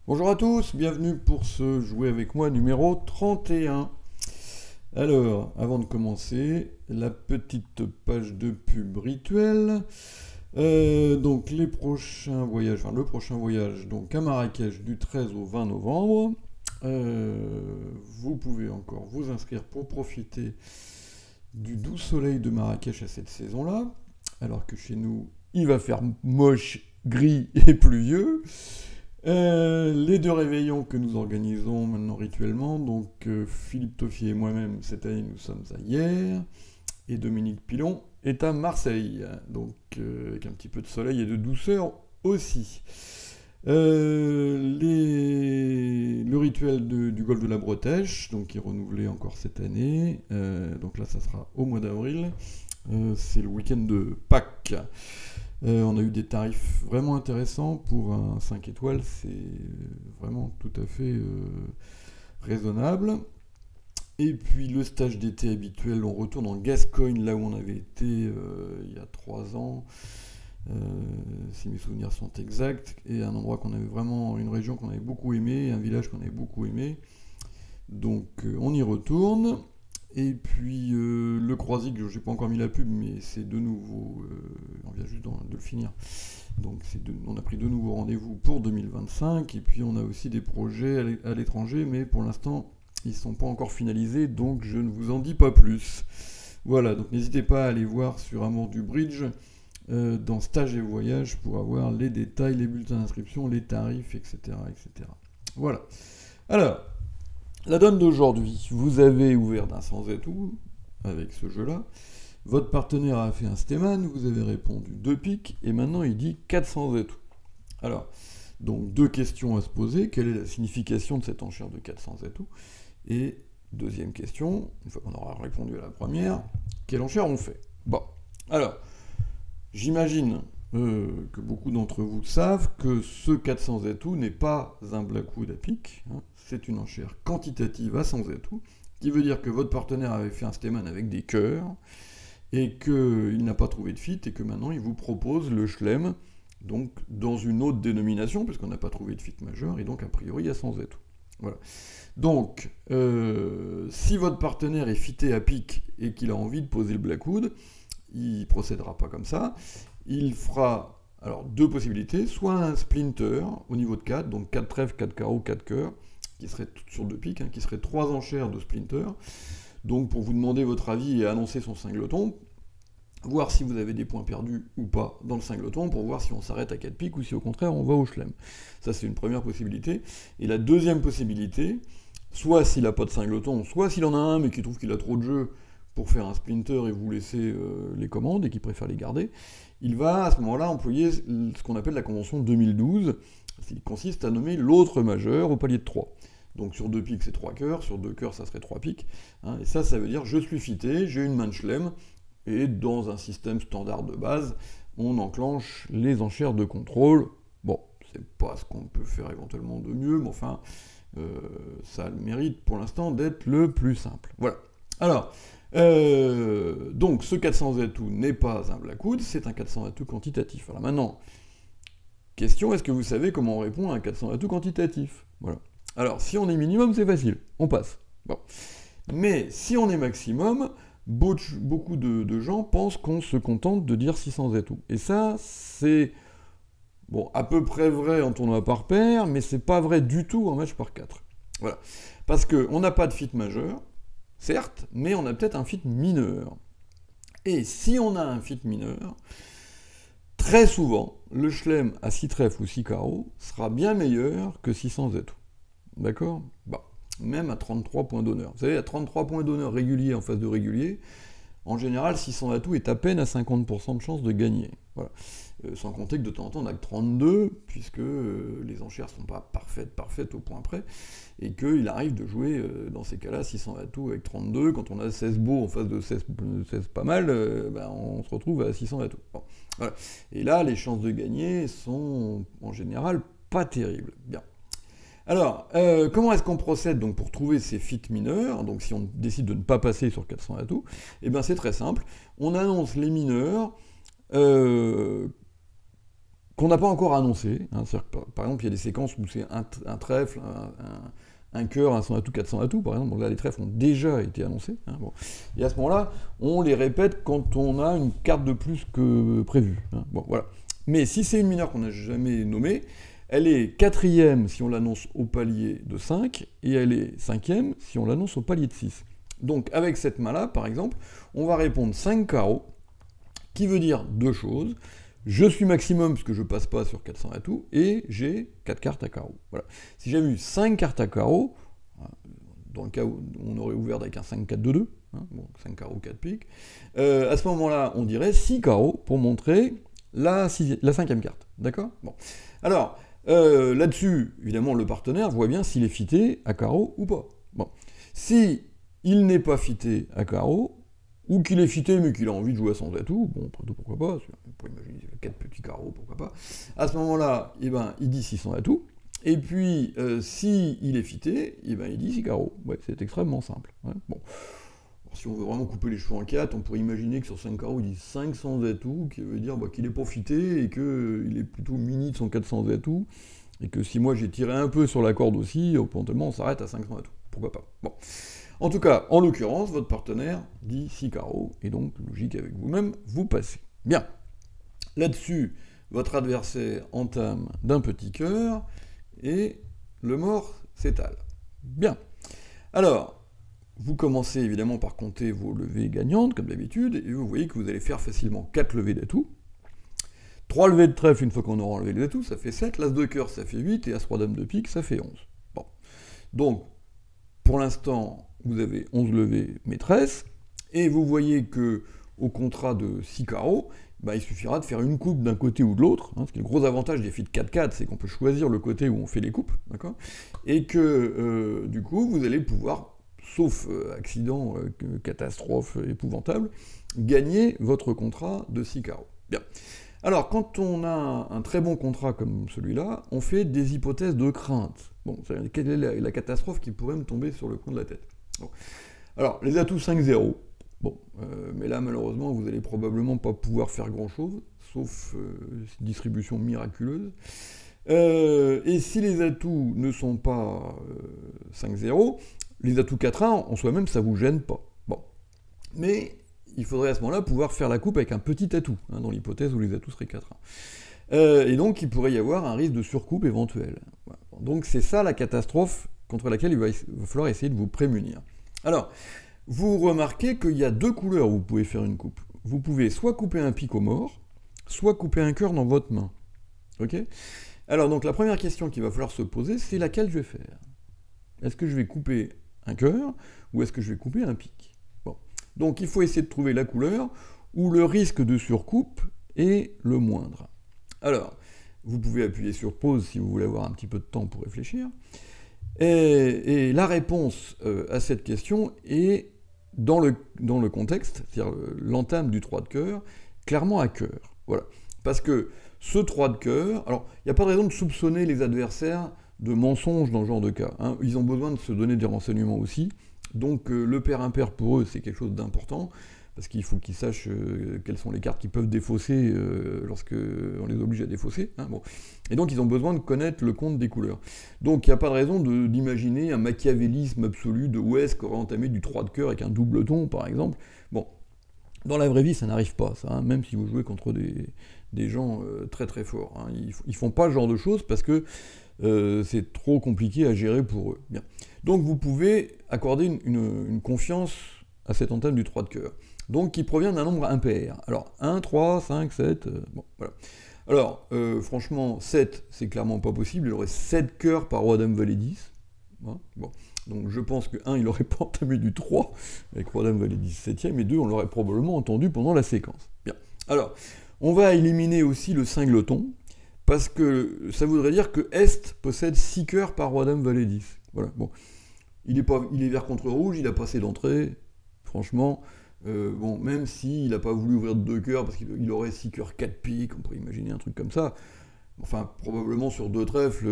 Bonjour à tous, bienvenue pour ce jouer avec moi numéro 31. Alors, avant de commencer, la petite page de pub rituelle. Donc les prochains voyages, le prochain voyage donc à Marrakech du 13 au 20 novembre. Vous pouvez encore vous inscrire pour profiter du doux soleil de Marrakech à cette saison-là, alors que chez nous il va faire moche, gris et pluvieux. Les deux réveillons que nous organisons maintenant rituellement, donc Philippe Toffier et moi-même, cette année nous sommes à Hyères, et Dominique Pilon est à Marseille, donc avec un petit peu de soleil et de douceur aussi. Le rituel du golfe de la Bretèche, donc qui est renouvelé encore cette année, donc là ça sera au mois d'avril, c'est le week-end de Pâques. On a eu des tarifs vraiment intéressants pour un 5 étoiles, c'est vraiment tout à fait raisonnable. Et puis le stage d'été habituel, on retourne en Gascogne, là où on avait été il y a 3 ans, si mes souvenirs sont exacts, et un endroit qu'on avait vraiment, une région qu'on avait beaucoup aimé, un village qu'on avait beaucoup aimé. Donc on y retourne. Et puis le Croisic, je n'ai pas encore mis la pub, mais c'est de nouveau, on vient juste de le finir. Donc on a pris de nouveaux rendez-vous pour 2025, et puis on a aussi des projets à l'étranger, mais pour l'instant ils ne sont pas encore finalisés, donc je ne vous en dis pas plus. Voilà, donc n'hésitez pas à aller voir sur Amour du Bridge, dans Stage et Voyage, pour avoir les détails, les bulletins d'inscription, les tarifs, etc., etc. Voilà. Alors, la donne d'aujourd'hui, vous avez ouvert d'un sans atout avec ce jeu-là. Votre partenaire a fait un stéman, vous avez répondu 2 piques, et maintenant il dit 400 atouts. Alors, donc 2 questions à se poser. Quelle est la signification de cette enchère de 400 atouts? Et deuxième question, une fois qu'on aura répondu à la première, quelle enchère on fait? Bon, alors, j'imagine que beaucoup d'entre vous savent que ce 400 atouts n'est pas un Blackwood à pique, hein, c'est une enchère quantitative à 100 atouts, qui veut dire que votre partenaire avait fait un stéman avec des cœurs, et qu'il n'a pas trouvé de fit, et que maintenant il vous propose le chelem, donc dans une autre dénomination, puisqu'on n'a pas trouvé de fit majeur, et donc a priori à 100 atouts. Voilà. Donc, si votre partenaire est fité à pique et qu'il a envie de poser le Blackwood, il procédera pas comme ça. Il fera alors 2 possibilités, soit un splinter au niveau de 4, donc 4 trèfles, 4 carreaux, 4 cœurs, qui serait sur 2 piques, qui serait 3 enchères de splinter. Donc pour vous demander votre avis et annoncer son singleton, voir si vous avez des points perdus ou pas dans le singleton, pour voir si on s'arrête à 4 piques ou si au contraire on va au chelem. Ça c'est une première possibilité. Et la deuxième possibilité, soit s'il n'a pas de singleton, soit s'il en a un mais qu'il trouve qu'il a trop de jeux pour faire un splinter et vous laisser les commandes et qu'il préfère les garder, il va à ce moment-là employer ce qu'on appelle la convention 2012, qui consiste à nommer l'autre majeur au palier de 3. Donc sur 2 piques c'est 3 cœurs, sur 2 cœurs ça serait 3 piques, hein, et ça veut dire je suis fité, j'ai une main chelem, et dans un système standard de base, on enclenche les enchères de contrôle. Bon, c'est pas ce qu'on peut faire éventuellement de mieux, mais enfin, ça a le mérite pour l'instant d'être le plus simple. Voilà. Alors, donc ce 400 atouts n'est pas un Blackwood, c'est un 400 atouts quantitatif. Alors maintenant, question, est-ce que vous savez comment on répond à un 400 atouts quantitatif? Voilà. Alors, si on est minimum, c'est facile, on passe. Bon. Mais si on est maximum, beaucoup de gens pensent qu'on se contente de dire 600 atouts. Et ça, c'est bon, à peu près vrai en tournoi par paire, mais c'est pas vrai du tout en match par 4. Voilà. Parce qu'on n'a pas de fit majeur, certes, mais on a peut-être un fit mineur. Et si on a un fit mineur, très souvent, le chelem à 6 trèfles ou 6 carreaux sera bien meilleur que 600 atouts. D'accord? Bah, même à 33 points d'honneur. Vous savez, à 33 points d'honneur réguliers en face de régulier, en général, 600 atouts est à peine à 50% de chance de gagner. Voilà. Sans compter que de temps en temps, on n'a que 32, puisque les enchères ne sont pas parfaites au point près, et qu'il arrive de jouer, dans ces cas-là, 600 atouts avec 32. Quand on a 16 beaux en face de 16 pas mal, on se retrouve à 600 atouts. Bon. Voilà. Et là, les chances de gagner sont, en général, pas terribles. Bien. Alors, comment est-ce qu'on procède donc pour trouver ces fits mineurs? Donc si on décide de ne pas passer sur 400 atouts, eh bien c'est très simple. On annonce les mineurs qu'on n'a pas encore annoncé. Hein, par exemple, il y a des séquences où c'est un trèfle, un cœur, un 100 atouts, 400 atouts, par exemple. Donc là, les trèfles ont déjà été annoncés. Hein, bon. Et à ce moment-là, on les répète quand on a une carte de plus que prévu. Hein, bon, voilà. Mais si c'est une mineure qu'on n'a jamais nommée, elle est 4e si on l'annonce au palier de 5, et elle est 5e si on l'annonce au palier de 6. Donc avec cette main-là, par exemple, on va répondre 5 carreaux, qui veut dire deux choses. Je suis maximum, parce que je passe pas sur 400 atouts, et j'ai 4 cartes à carreaux. Voilà. Si j'avais eu 5 cartes à carreaux, dans le cas où on aurait ouvert avec un 5-4-2-2, hein, bon, 5 carreaux, 4 piques, à ce moment-là, on dirait 6 carreaux pour montrer la 5e carte. D'accord? Bon. Alors, là-dessus, évidemment, le partenaire voit bien s'il est fité à carreau ou pas. Bon. Si il n'est pas fité à carreau, ou qu'il est fité mais qu'il a envie de jouer à sans atout, bon, après tout, pourquoi pas, on peut imaginer 4 petits carreaux, pourquoi pas. À ce moment-là, eh ben, il dit 600 atouts, et puis, s'il est fité, eh ben, il dit 6 carreaux. Ouais, c'est extrêmement simple. Ouais, bon. Alors, si on veut vraiment couper les cheveux en 4, on pourrait imaginer que sur 5 carreaux, il dit 500 atouts, qui veut dire qu'il n'est pas fité, et qu'il est plutôt mini de son 400 atouts, et que si moi j'ai tiré un peu sur la corde aussi, éventuellement on s'arrête à 500 atouts. Pourquoi pas. Bon. En tout cas, en l'occurrence, votre partenaire dit 6 carreaux, et donc, logique avec vous-même, vous passez. Bien. Là-dessus, votre adversaire entame d'un petit cœur, et le mort s'étale. Bien. Alors, vous commencez évidemment par compter vos levées gagnantes, comme d'habitude, et vous voyez que vous allez faire facilement 4 levées d'atouts. 3 levées de trèfle, une fois qu'on aura enlevé les atouts, ça fait 7, l'as de cœur, ça fait 8, et as 3 dames de pique, ça fait 11. Bon. Donc, pour l'instant, vous avez 11 levées maîtresses, et vous voyez que au contrat de 6 carreaux, bah, il suffira de faire une coupe d'un côté ou de l'autre, hein, parce que le gros avantage des filles de 4-4, c'est qu'on peut choisir le côté où on fait les coupes, d'accord, et que, du coup, vous allez pouvoir, sauf accident, catastrophe épouvantable, gagner votre contrat de 6 carreaux. Bien. Alors, quand on a un très bon contrat comme celui-là, on fait des hypothèses de crainte. Bon, quelle est la catastrophe qui pourrait me tomber sur le coin de la tête? Bon. Alors, les atouts 5-0. Bon, mais là, malheureusement, vous n'allez probablement pas pouvoir faire grand-chose, sauf distribution miraculeuse. Et si les atouts ne sont pas 5-0, les atouts 4-1, en soi-même, ça ne vous gêne pas. Bon. Mais il faudrait à ce moment-là pouvoir faire la coupe avec un petit atout, hein, dans l'hypothèse où les atouts seraient 4-1. Et donc, il pourrait y avoir un risque de surcoupe éventuel. Voilà. Donc, c'est ça la catastrophe contre laquelle il va falloir essayer de vous prémunir. Alors, vous remarquez qu'il y a deux couleurs où vous pouvez faire une coupe. Vous pouvez soit couper un pic au mort, soit couper un cœur dans votre main. Ok? Alors, donc, la première question qu'il va falloir se poser, c'est laquelle je vais faire. Est-ce que je vais couper un cœur, ou est-ce que je vais couper un pic? Bon. Donc, il faut essayer de trouver la couleur où le risque de surcoupe est le moindre. Alors, vous pouvez appuyer sur pause si vous voulez avoir un petit peu de temps pour réfléchir. Et la réponse à cette question est dans le contexte, c'est-à-dire l'entame du 3 de cœur, clairement à cœur. Voilà. Parce que ce 3 de cœur, alors il n'y a pas de raison de soupçonner les adversaires de mensonges dans ce genre de cas. Hein. Ils ont besoin de se donner des renseignements aussi. Donc le pair impair pour eux, c'est quelque chose d'important, parce qu'il faut qu'ils sachent quelles sont les cartes qui peuvent défausser lorsqu'on les oblige à défausser. Hein, bon. Et donc ils ont besoin de connaître le compte des couleurs. Donc il n'y a pas de raison d'imaginer un machiavélisme absolu de West qui aurait entamé du 3 de cœur avec un double ton, par exemple. Bon, dans la vraie vie, ça n'arrive pas, ça, hein, même si vous jouez contre des gens très très forts. Hein. Ils font pas ce genre de choses parce que c'est trop compliqué à gérer pour eux. Bien. Donc vous pouvez accorder une confiance à cette entame du 3 de cœur. Donc qui provient d'un nombre impair. Alors 1, 3, 5, 7, bon, voilà. Alors, franchement, 7, c'est clairement pas possible, il aurait 7 cœurs par roi dame valet 10. Hein, bon. Donc je pense que 1, il aurait pas entamé du 3, avec roi dame valet 10 7e, et 2, on l'aurait probablement entendu pendant la séquence. Bien. Alors, on va éliminer aussi le singleton, parce que ça voudrait dire que Est possède 6 cœurs par roi dame valet 10. Voilà, bon. Il est vert contre rouge, il a passé d'entrée, franchement... bon, même s'il n'a pas voulu ouvrir 2 cœurs, parce qu'il aurait 6 cœurs 4 piques, on pourrait imaginer un truc comme ça, enfin, probablement sur 2 trèfles,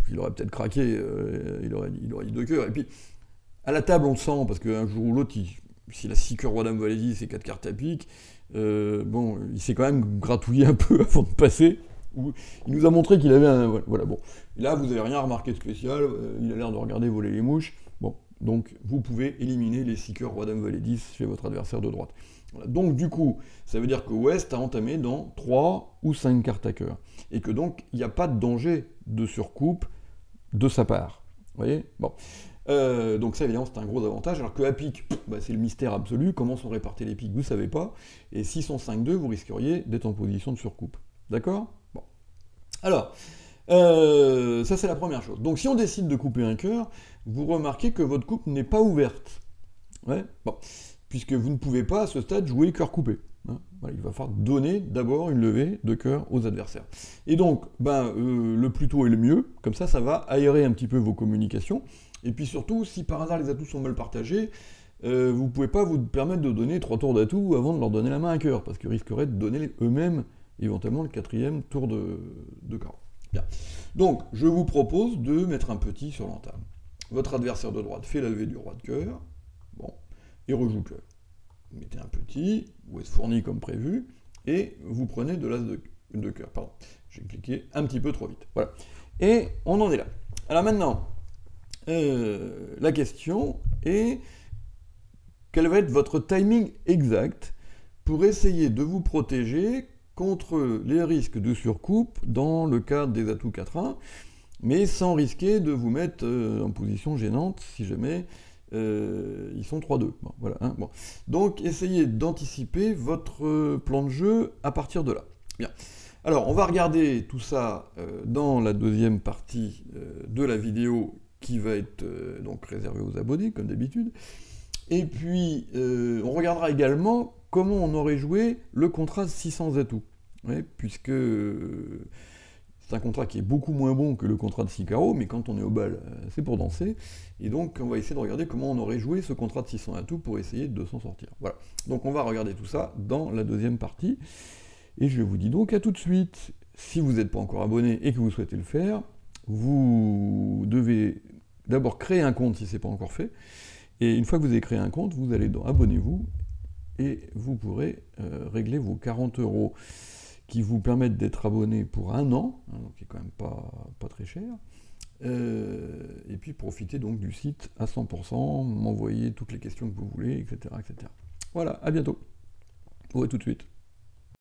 il aurait peut-être craqué, il aurait dit 2 cœurs, et puis, à la table, on le sent, parce qu'un jour ou l'autre, s'il a 6 cœurs roi dame valet 10 et 4 cartes à pique, bon, il s'est quand même gratouillé un peu avant de passer, il nous a montré qu'il avait un... Voilà, bon. Et là, vous n'avez rien remarqué de spécial, il a l'air de regarder voler les mouches. Bon, donc vous pouvez éliminer les 6 cœurs, roi, dame, valet 10 chez votre adversaire de droite. Voilà. Donc du coup, ça veut dire que West a entamé dans 3 ou 5 cartes à cœur. Et que donc, il n'y a pas de danger de surcoupe de sa part. Vous voyez? Bon. Donc ça, évidemment, c'est un gros avantage, alors que à pique, bah, c'est le mystère absolu, comment sont répartis les piques, vous ne savez pas, et si sont 5-2, vous risqueriez d'être en position de surcoupe. D'accord? Bon. Alors, ça c'est la première chose. Donc si on décide de couper un cœur, vous remarquez que votre coupe n'est pas ouverte. Ouais, bon. Puisque vous ne pouvez pas à ce stade jouer cœur coupé. Hein. Voilà, il va falloir donner d'abord une levée de cœur aux adversaires. Et donc, le plus tôt est le mieux, comme ça va aérer un petit peu vos communications. Et puis surtout, si par hasard les atouts sont mal partagés, vous ne pouvez pas vous permettre de donner 3 tours d'atouts avant de leur donner la main à cœur, parce qu'ils risqueraient de donner eux-mêmes éventuellement le 4e tour de carreau. Bien. Donc, je vous propose de mettre un petit sur l'entame. Votre adversaire de droite fait la levée du roi de cœur, bon, et rejoue cœur. Vous mettez un petit, vous êtes fourni comme prévu, et vous prenez de l'as de cœur. Pardon, j'ai cliqué un petit peu trop vite. Voilà. Et on en est là. Alors maintenant, la question est, quel va être votre timing exact pour essayer de vous protéger contre les risques de surcoupe dans le cadre des atouts 4-1, mais sans risquer de vous mettre en position gênante si jamais ils sont 3-2. Bon, voilà, hein, bon. Donc essayez d'anticiper votre plan de jeu à partir de là. Bien. Alors on va regarder tout ça dans la deuxième partie de la vidéo qui va être donc réservée aux abonnés comme d'habitude. Et puis on regardera également comment on aurait joué le contrat 600 atouts. Ouais, puisque c'est un contrat qui est beaucoup moins bon que le contrat de 6 carreaux, mais quand on est au bal, c'est pour danser. Et donc, on va essayer de regarder comment on aurait joué ce contrat de 600 atouts pour essayer de s'en sortir. Voilà. Donc, on va regarder tout ça dans la deuxième partie. Et je vous dis donc à tout de suite. Si vous n'êtes pas encore abonné et que vous souhaitez le faire, vous devez d'abord créer un compte si ce n'est pas encore fait. Et une fois que vous avez créé un compte, vous allez dans Abonnez-vous et vous pourrez régler vos 40 € qui vous permettent d'être abonné pour 1 an, hein, donc qui est quand même pas très cher, et puis profiter donc du site à 100%, m'envoyer toutes les questions que vous voulez, etc. etc. Voilà, à bientôt. Ou à tout de suite.